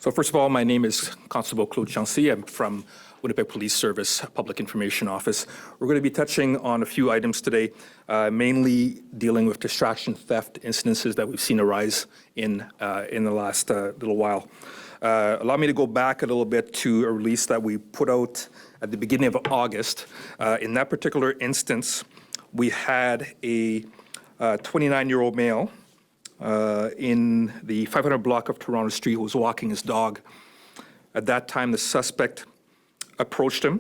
So first of all, my name is Constable Claude Chancy. I'm from Winnipeg Police Service Public Information Office. We're going to be touching on a few items today, mainly dealing with distraction theft incidences that we've seen arise in the last little while. Allow me to go back a little bit to a release that we put out at the beginning of August. In that particular instance, we had a 29-year-old male in the 500 block of Toronto Street who was walking his dog. At that time, the suspect approached him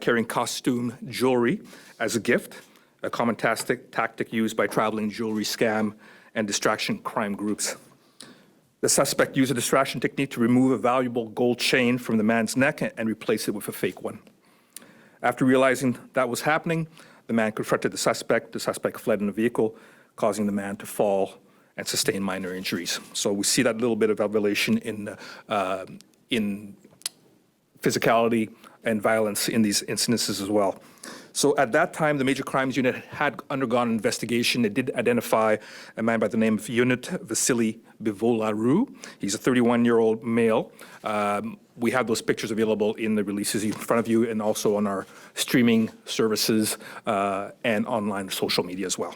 carrying costume jewelry as a gift, a common tactic used by traveling jewelry scam and distraction crime groups. The suspect used a distraction technique to remove a valuable gold chain from the man's neck and replace it with a fake one. After realizing that was happening, the man confronted the suspect. The suspect fled in a vehicle, causing the man to fall and sustain minor injuries. So we see that little bit of elevation in physicality and violence in these incidences as well. So at that time, the Major Crimes Unit had undergone an investigation. It did identify a man by the name of Unit Vasily Bivolarou. He's a 31-year-old male. We have those pictures available in the releases in front of you and also on our streaming services and online social media as well.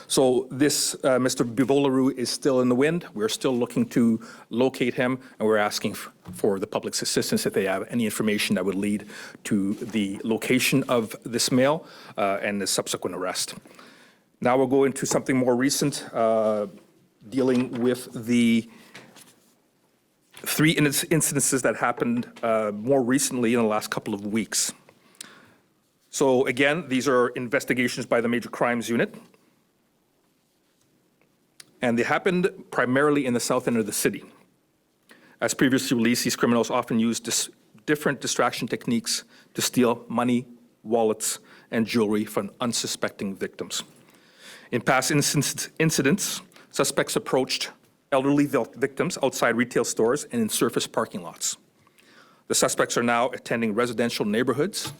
So this Mr. Bivolarou is still in the wind. We're still looking to locate him, and we're asking for the public's assistance if they have any information that would lead to the location of this male and the subsequent arrest. Now we'll go into something more recent, dealing with the three incidences that happened more recently in the last couple of weeks. So again, these are investigations by the Major Crimes Unit. And they happened primarily in the south end of the city. As previously released, these criminals often use different distraction techniques to steal money, wallets, and jewelry from unsuspecting victims. In past incidents, suspects approached elderly victims outside retail stores and in surface parking lots. The suspects are now attending residential neighborhoods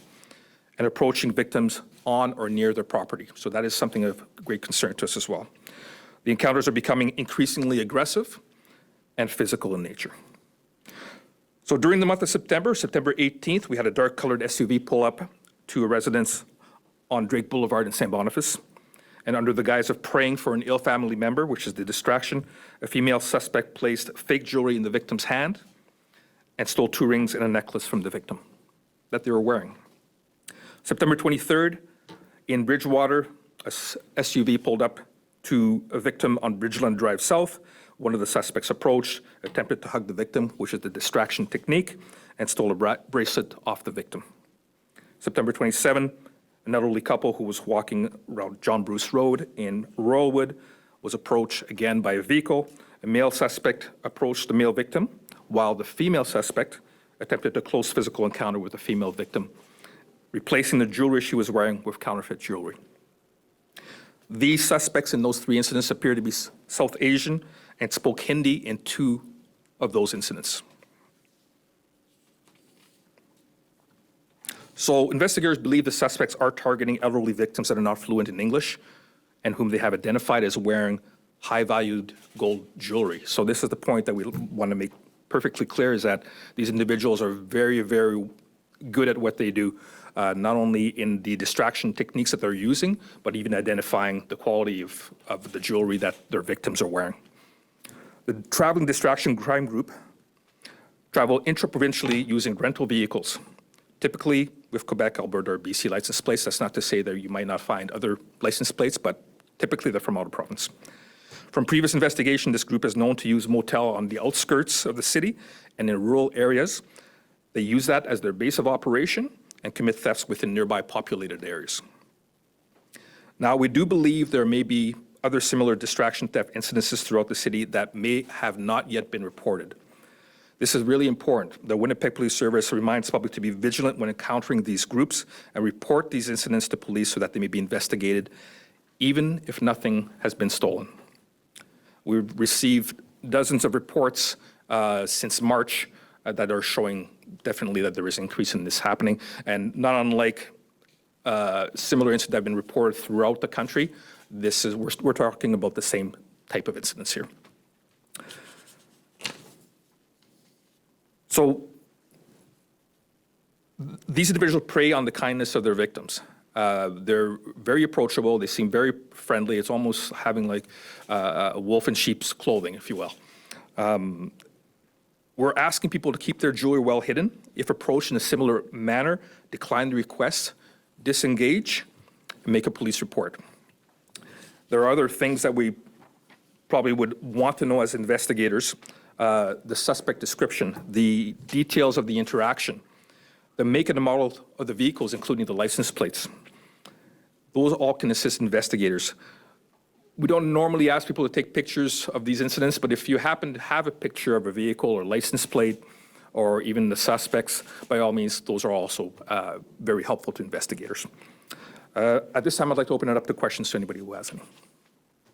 and approaching victims on or near their property. So that is something of great concern to us as well. The encounters are becoming increasingly aggressive and physical in nature. So during the month of September 18th, we had a dark-colored SUV pull up to a residence on Drake Boulevard in St. Boniface. And under the guise of praying for an ill family member, which is the distraction, a female suspect placed fake jewelry in the victim's hand and stole 2 rings and a necklace from the victim that they were wearing. September 23rd, in Bridgewater, a SUV pulled up to a victim on Bridgeland Drive South. One of the suspects approached, attempted to hug the victim, which is the distraction technique, and stole a bracelet off the victim. September 27, an elderly couple who was walking around John Bruce Road in Royalwood was approached again by a vehicle. A male suspect approached the male victim, while the female suspect attempted a close physical encounter with the female victim, replacing the jewelry she was wearing with counterfeit jewelry. These suspects in those 3 incidents appear to be South Asian and spoke Hindi in 2 of those incidents. So investigators believe the suspects are targeting elderly victims that are not fluent in English and whom they have identified as wearing high-valued gold jewelry. So this is the point that we want to make perfectly clear, is that these individuals are very, very good at what they do. Not only in the distraction techniques that they're using, but even identifying the quality of the jewelry that their victims are wearing. The traveling distraction crime group travel intraprovincially using rental vehicles, typically with Quebec, Alberta, or BC license plates. That's not to say that you might not find other license plates, but typically they're from out of province. From previous investigation, this group is known to use motel on the outskirts of the city and in rural areas. They use that as their base of operation and commit thefts within nearby populated areas. Now, we do believe there may be other similar distraction theft incidences throughout the city that may have not yet been reported. This is really important. The Winnipeg Police Service reminds the public to be vigilant when encountering these groups and report these incidents to police so that they may be investigated, even if nothing has been stolen. We've received dozens of reports since March that are showing definitely that there is an increase in this happening, and not unlike similar incidents that have been reported throughout the country. We're talking about the same type of incidents here. So these individuals prey on the kindness of their victims. They're very approachable. They seem very friendly. It's almost having like a wolf in sheep's clothing, if you will. We're asking people to keep their jewelry well hidden. If approached in a similar manner, decline the request, disengage, and make a police report. There are other things that we probably would want to know as investigators. The suspect description, the details of the interaction, the make and the model of the vehicles, including the license plates. Those all can assist investigators. We don't normally ask people to take pictures of these incidents, but if you happen to have a picture of a vehicle or license plate or even the suspects, by all means, those are also very helpful to investigators. At this time, I'd like to open it up to questions to anybody who has any.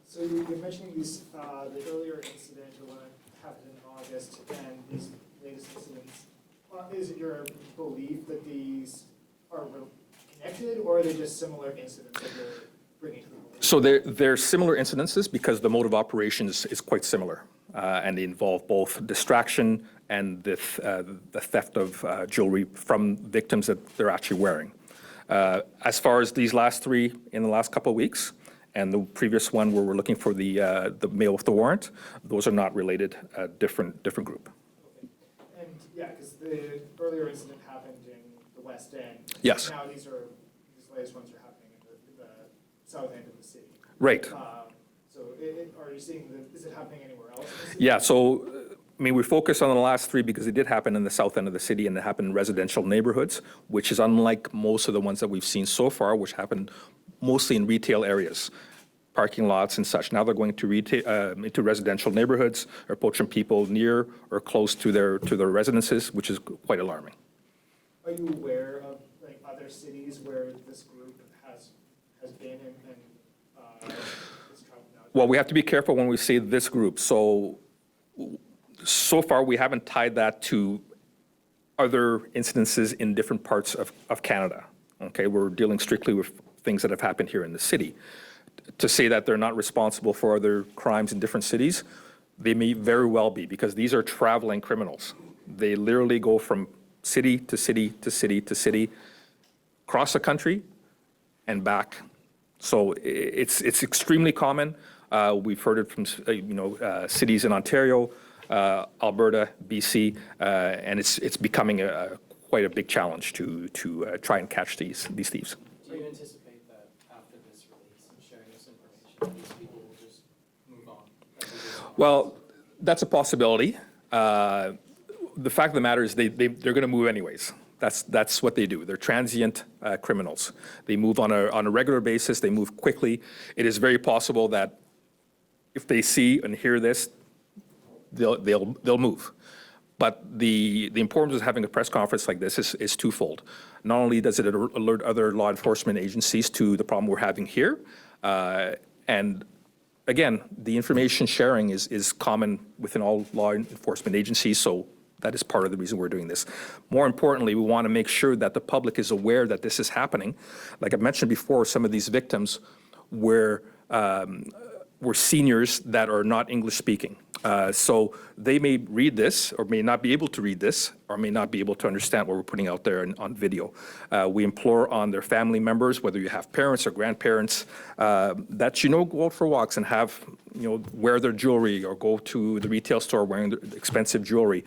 So you're mentioning these, the earlier incident, the one that happened in August, and these latest incidents. Is it your belief that these are connected, or are they just similar incidents that you're bringing to the police? So they're similar incidences because the mode of operation is quite similar, and they involve both distraction and the theft of jewelry from victims that they're actually wearing. As far as these last three in the last couple of weeks, and the previous one where we're looking for the male with the warrant, those are not related, different group. Okay. And yeah, because the earlier incident happened in the West End. Yes. Now these latest ones are happening in the south end of the city. Right. So are you seeing, is it happening anywhere else in the city? Yeah, so I mean, we focus on the last three because it did happen in the south end of the city and it happened in residential neighborhoods, which is unlike most of the ones that we've seen so far, which happened mostly in retail areas, parking lots and such. Now they're going to into residential neighborhoods, or poaching people near or close to their residences, which is quite alarming. Are you aware of like other cities where this group has been and is traveling out? Well, we have to be careful when we say this group. So far, we haven't tied that to other incidences in different parts of Canada. Okay, we're dealing strictly with things that have happened here in the city. To say that they're not responsible for other crimes in different cities, they may very well be, because these are traveling criminals. They literally go from city to city to city to city, across the country and back. So it's extremely common. We've heard it from cities in Ontario, Alberta, BC, and it's becoming quite a big challenge to try and catch these thieves. Do you anticipate that after this release and sharing this information, these people will just move on? Well, that's a possibility. The fact of the matter is they're going to move anyways. That's what they do. They're transient criminals. They move on a regular basis. They move quickly. It is very possible that if they see and hear this, they'll move. But the importance of having a press conference like this is twofold. Not only does it alert other law enforcement agencies to the problem we're having here, and again, the information sharing is common within all law enforcement agencies, so that is part of the reason we're doing this. More importantly, we want to make sure that the public is aware that this is happening. Like I mentioned before, some of these victims were seniors that are not English speaking. So they may read this or may not be able to read this or may not be able to understand what we're putting out there on video. We implore on their family members, whether you have parents or grandparents, that go out for walks and have, wear their jewelry or go to the retail store wearing expensive jewelry.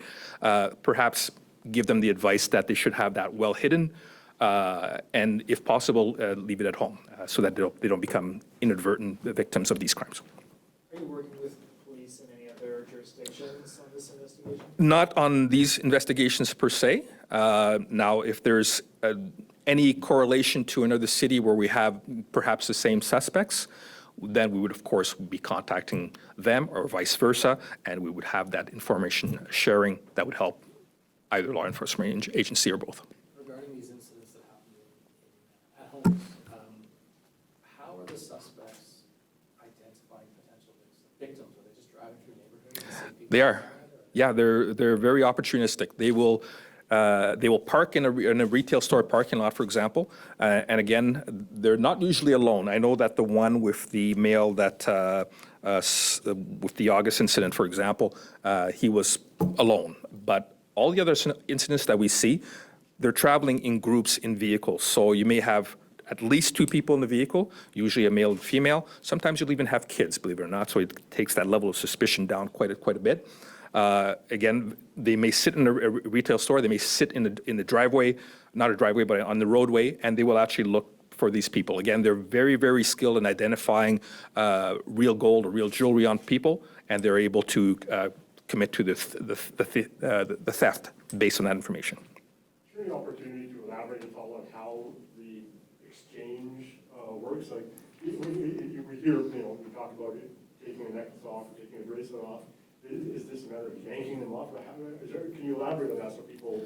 Perhaps give them the advice that they should have that well hidden, and if possible, leave it at home so that they don't become inadvertent victims of these crimes. Are you working with police in any other jurisdictions on this investigation? Not on these investigations per se. Now, if there's any correlation to another city where we have perhaps the same suspects, then we would, of course, be contacting them or vice versa, and we would have that information sharing that would help either law enforcement agency or both. Regarding these incidents that happen at homes, how are the suspects identifying potential victims? Are they just driving through neighborhoods and seeing people? They are. Yeah, they're very opportunistic. They will park in a retail store parking lot, for example, and again, they're not usually alone. I know that the one with the male that with the August incident, for example, he was alone, but All the other incidents that we see, they're traveling in groups in vehicles. So you may have at least two people in the vehicle, usually a male and female. Sometimes you'll even have kids, believe it or not, so it takes that level of suspicion down quite a bit. Again, they may sit in a retail store, they may sit in the driveway, not a driveway, but on the roadway, and they will actually look for these people. Again, they're very, very skilled in identifying real gold or real jewelry on people, and they're able to commit to the theft based on that information. Is there any opportunity to elaborate at all on how the exchange works? Like, we hear, we talk about it, taking a necklace off, or taking a bracelet off. Is this a matter of yanking them off? Can you elaborate on that so people,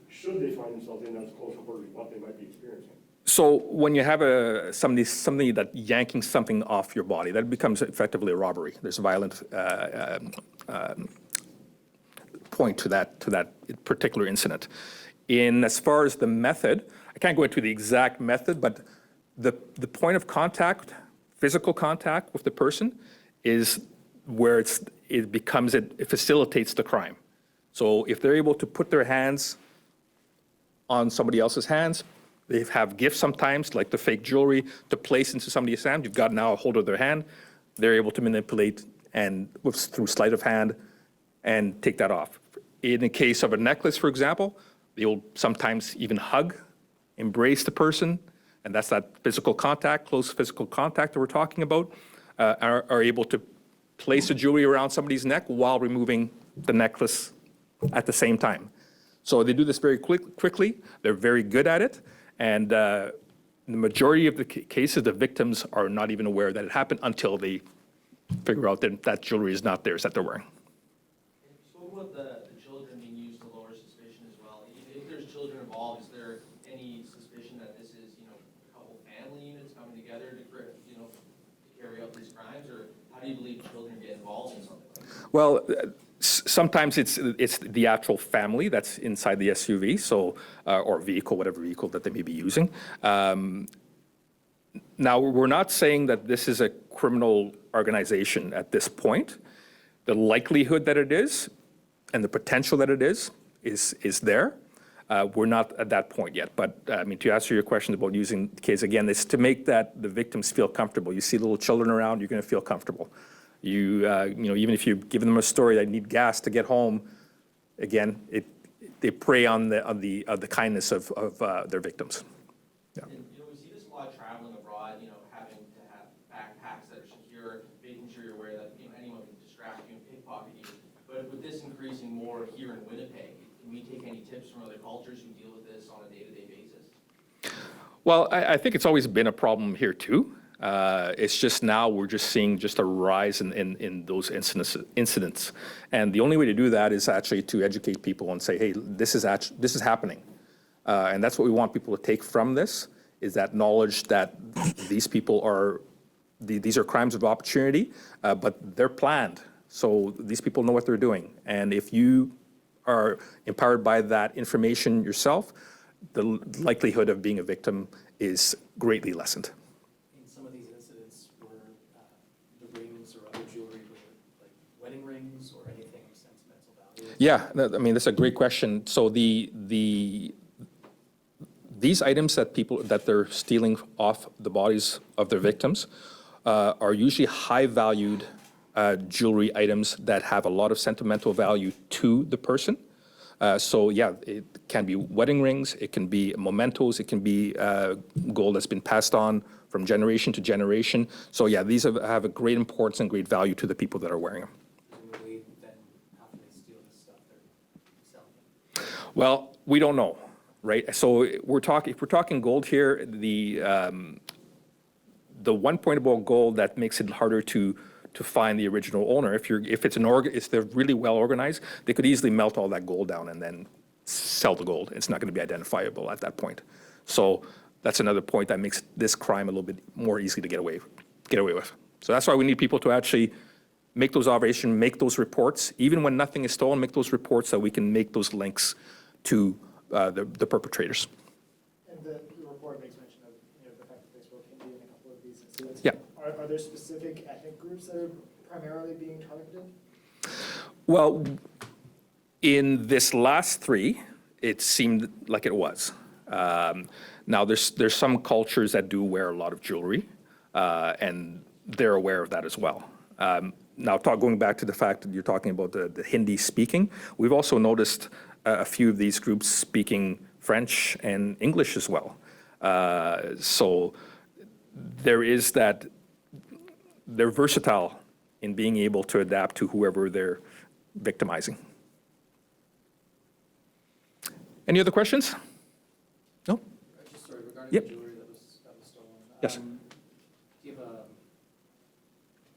should they find themselves in that close quarters, what they might be experiencing? So when you have somebody that yanking something off your body, that becomes effectively a robbery. There's a violent point to that particular incident. As far as the method, I can't go into the exact method, but the point of contact, physical contact with the person, is where it facilitates the crime. So if they're able to put their hands on somebody else's hands, they have gifts sometimes, like the fake jewelry, to place into somebody's hand. You've got now a hold of their hand. They're able to manipulate and through sleight of hand and take that off. In the case of a necklace, for example, they'll sometimes even hug, embrace the person, and that's that physical contact, close physical contact that we're talking about, are able to place the jewelry around somebody's neck while removing the necklace at the same time. So they do this very quickly. They're very good at it. And the majority of the cases, the victims are not even aware that it happened until they figure out that jewelry is not theirs that they're wearing. So what about the children being used to lower suspicion as well? If there's children involved, is there any suspicion that this is, a couple family units coming together to carry out these crimes? Or how do you believe children get involved in something like that? Well, sometimes it's the actual family that's inside the SUV, or vehicle, whatever vehicle that they may be using. Now, we're not saying that this is a criminal organization at this point. The likelihood that it is and the potential that it is there. We're not at that point yet. But to answer your question about using the kids, again, it's to make the victims feel comfortable. You see little children around, you're going to feel comfortable. Even if you've given them a story that need gas to get home, again, they prey on the kindness of their victims. Yeah. And, we see this a lot traveling abroad, having to have backpacks that are secure, making sure you're aware that, anyone can distract you and pickpocket you. But with this increasing more here in Winnipeg, can we take any tips from other cultures who deal with this on a day-to-day basis? Well, I think it's always been a problem here too. It's just now we're just seeing just a rise in those incidents. And the only way to do that is actually to educate people and say, hey, this is happening. And that's what we want people to take from this, is that knowledge that these people these are crimes of opportunity, but they're planned. So these people know what they're doing. And if you are empowered by that information yourself, the likelihood of being a victim is greatly lessened. Some of these incidents were the rings or other jewelry were like wedding rings or anything of sentimental value? Yeah, that's a great question. So these items that they're stealing off the bodies of their victims are usually high-valued jewelry items that have a lot of sentimental value to the person. It can be wedding rings, it can be mementos, it can be gold that's been passed on from generation to generation. So these have a great importance and great value to the people that are wearing them. Presumably, then how can they steal this stuff they're selling? Well, we don't know, right? So if we're talking gold here, the one point about gold that makes it harder to find the original owner. If they're really well organized, they could easily melt all that gold down and then sell the gold. It's not going to be identifiable at that point. So that's another point that makes this crime a little bit more easy to get away with. So that's why we need people to actually make those observations, make those reports, even when nothing is stolen, make those reports so we can make those links to the perpetrators. And the report makes mention of the fact that they spoke Hindi in a couple of these incidents. Yeah. Are there specific ethnic groups that are primarily being targeted? Well, In this last three, it seemed like it was. Now, there's some cultures that do wear a lot of jewelry, and they're aware of that as well. Now, going back to the fact that you're talking about the Hindi speaking, we've also noticed a few of these groups speaking French and English as well. So there is that, they're versatile in being able to adapt to whoever they're victimizing. Any other questions? No? Just sorry, regarding Yep. the jewelry that was stolen. Yes. Do you have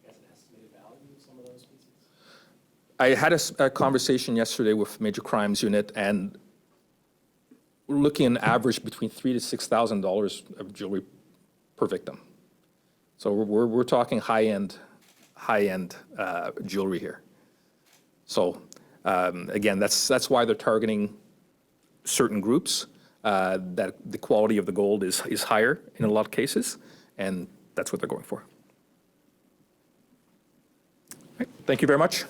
I guess, an estimated value of some of those pieces? I had a conversation yesterday with Major Crimes Unit, and we're looking at an average between $3,000 to $6,000 of jewelry per victim. So we're talking high-end jewelry here. So again, that's why they're targeting certain groups, that the quality of the gold is higher in a lot of cases, and that's what they're going for. All right, thank you very much.